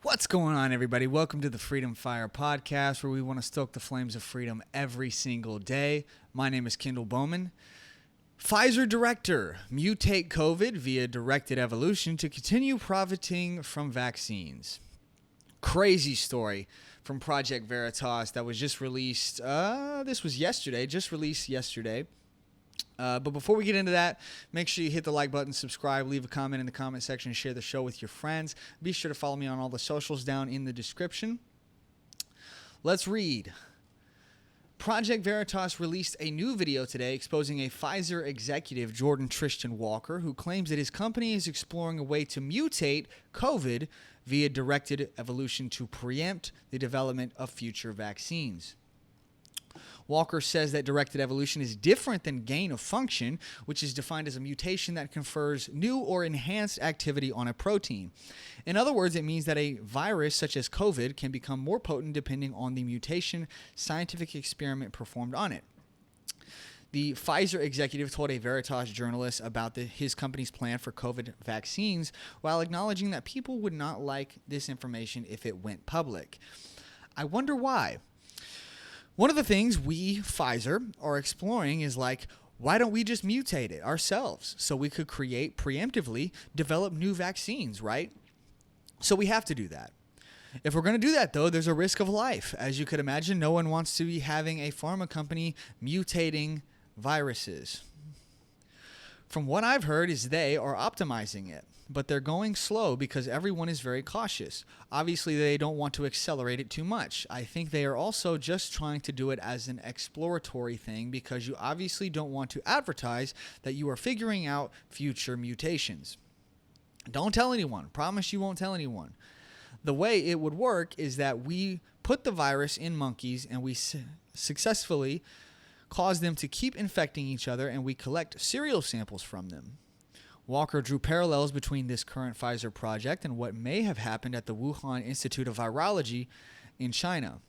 What's going on, everybody? Welcome to the Freedom Fire podcast, where we want to stoke the flames of freedom every single day. My name is Kendall Bowman. Pfizer director, mutate COVID via directed evolution to continue profiting from vaccines. Crazy story from Project Veritas that was just released. This was yesterday, just released yesterday. But before we get into that, make sure you hit the like button, subscribe, leave a comment in the comment section, and share the show with your friends. Be sure to follow me on all the socials down in the description. Let's read. Project Veritas released a new video today exposing a Pfizer executive, Jordan Tristan Walker, who claims that his company is exploring a way to mutate COVID via directed evolution to preempt the development of future vaccines. Walker says that directed evolution is different than gain of function, which is defined as a mutation that confers new or enhanced activity on a protein. In other words, it means that a virus such as COVID can become more potent depending on the mutation scientific experiment performed on it. The Pfizer executive told a Veritas journalist about his company's plan for COVID vaccines, while acknowledging that people would not like this information if it went public. I wonder why. One of the things we, Pfizer, are exploring is why don't we just mutate it ourselves so we could preemptively develop new vaccines, right? So we have to do that. If we're going to do that, though, there's a risk of life. As you could imagine, no one wants to be having a pharma company mutating viruses. From what I've heard is they are optimizing it, but they're going slow because everyone is very cautious. Obviously, they don't want to accelerate it too much. I think they are also just trying to do it as an exploratory thing because you obviously don't want to advertise that you are figuring out future mutations. Don't tell anyone. Promise you won't tell anyone. The way it would work is that we put the virus in monkeys and we successfully cause them to keep infecting each other, and we collect serial samples from them. Walker drew parallels between this current Pfizer project and what may have happened at the Wuhan Institute of Virology in China.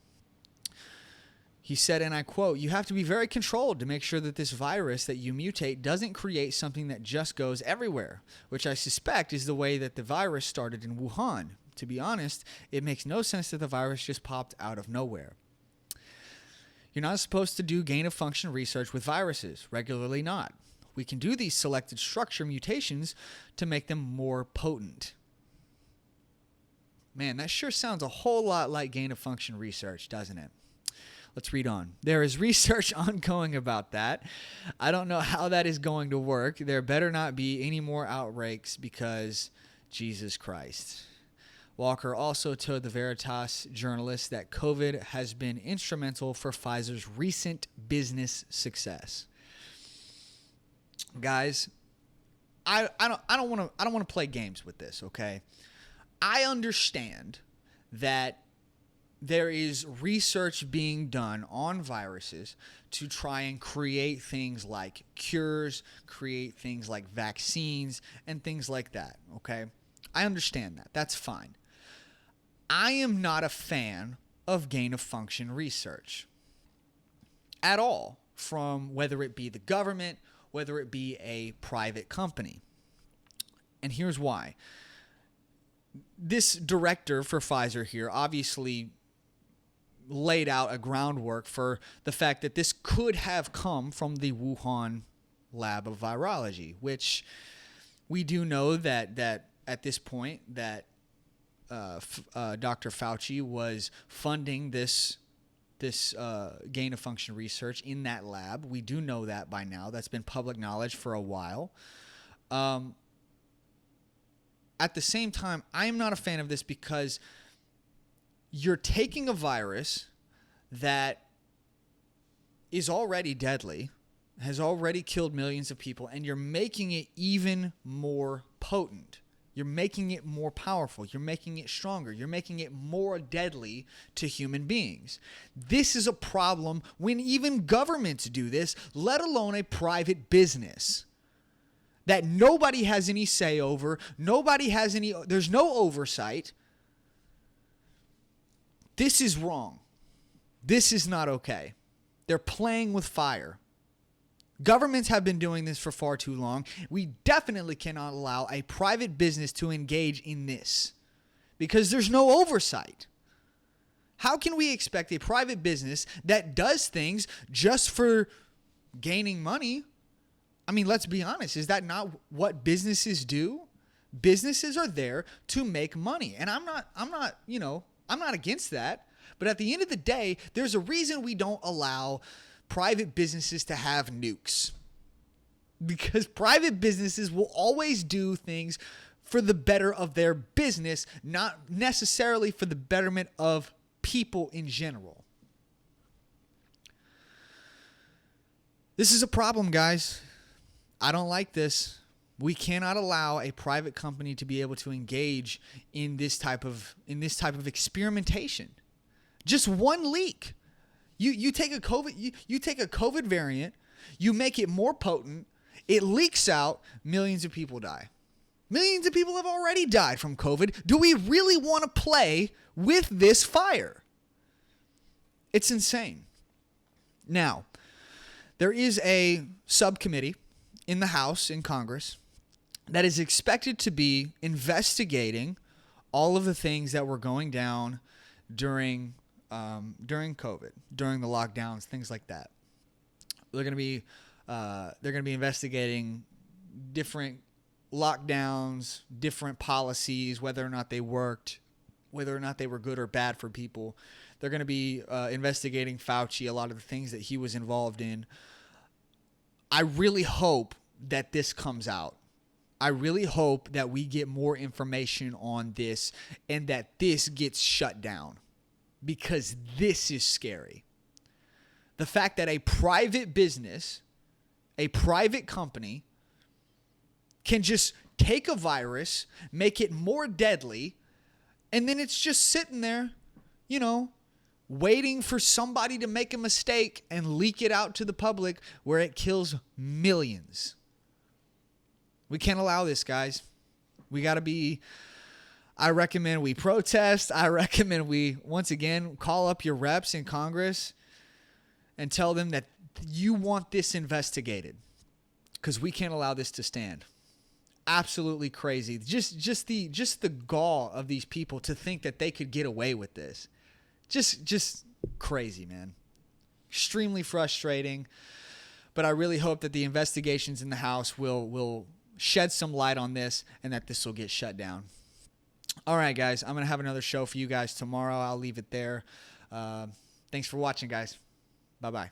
He said, and I quote, "You have to be very controlled to make sure that this virus that you mutate doesn't create something that just goes everywhere," which I suspect is the way that the virus started in Wuhan. To be honest, it makes no sense that the virus just popped out of nowhere. You're not supposed to do gain-of-function research with viruses, regularly not. We can do these selected structure mutations to make them more potent. Man, that sure sounds a whole lot like gain-of-function research, doesn't it? Let's read on. There is research ongoing about that. I don't know how that is going to work. There better not be any more outbreaks because Jesus Christ. Walker also told the Veritas journalist that COVID has been instrumental for Pfizer's recent business success. Guys, I don't want to play games with this, okay? I understand that there is research being done on viruses to try and create things like cures, create things like vaccines, and things like that, okay? I understand that. That's fine. I am not a fan of gain-of-function research at all, from whether it be the government, whether it be a private company. And here's why. This director for Pfizer here obviously laid out a groundwork for the fact that this could have come from the Wuhan lab of virology, which we do know that at this point that Dr. Fauci was funding this gain-of-function research in that lab. We do know that by now. That's been public knowledge for a while. At the same time, I am not a fan of this because you're taking a virus that is already deadly, has already killed millions of people, and you're making it even more potent. You're making it more powerful. You're making it stronger. You're making it more deadly to human beings. This is a problem when even governments do this, let alone a private business that nobody has any say over. There's no oversight. This is wrong. This is not okay. They're playing with fire. Governments have been doing this for far too long. We definitely cannot allow a private business to engage in this because there's no oversight. How can we expect a private business that does things just for gaining money? I mean, let's be honest. Is that not what businesses do? Businesses are there to make money. And I'm not against that. But at the end of the day, there's a reason we don't allow private businesses to have nukes. Because private businesses will always do things for the better of their business, not necessarily for the betterment of people in general. This is a problem, guys. I don't like this. We cannot allow a private company to be able to engage in this type of experimentation. Just one leak. You take a COVID variant, you make it more potent, it leaks out, millions of people die. Millions of people have already died from COVID. Do we really want to play with this fire? It's insane. Now, there is a subcommittee in the House, in Congress, that is expected to be investigating all of the things that were going down during COVID, during the lockdowns, things like that. They're going to be investigating different lockdowns, different policies, whether or not they worked, whether or not they were good or bad for people. They're going to be investigating Fauci, a lot of the things that he was involved in. I really hope that this comes out. I really hope that we get more information on this and that this gets shut down, because this is scary. The fact that a private business, a private company, can just take a virus, make it more deadly, and then it's just sitting there, waiting for somebody to make a mistake and leak it out to the public where it kills millions. We can't allow this, guys. I recommend we protest. I recommend we, once again, call up your reps in Congress and tell them that you want this investigated, because we can't allow this to stand. Absolutely crazy. Just the gall of these people to think that they could get away with this. Just crazy, man. Extremely frustrating. But I really hope that the investigations in the House will shed some light on this and that this will get shut down. All right, guys. I'm going to have another show for you guys tomorrow. I'll leave it there. Thanks for watching, guys. Bye-bye.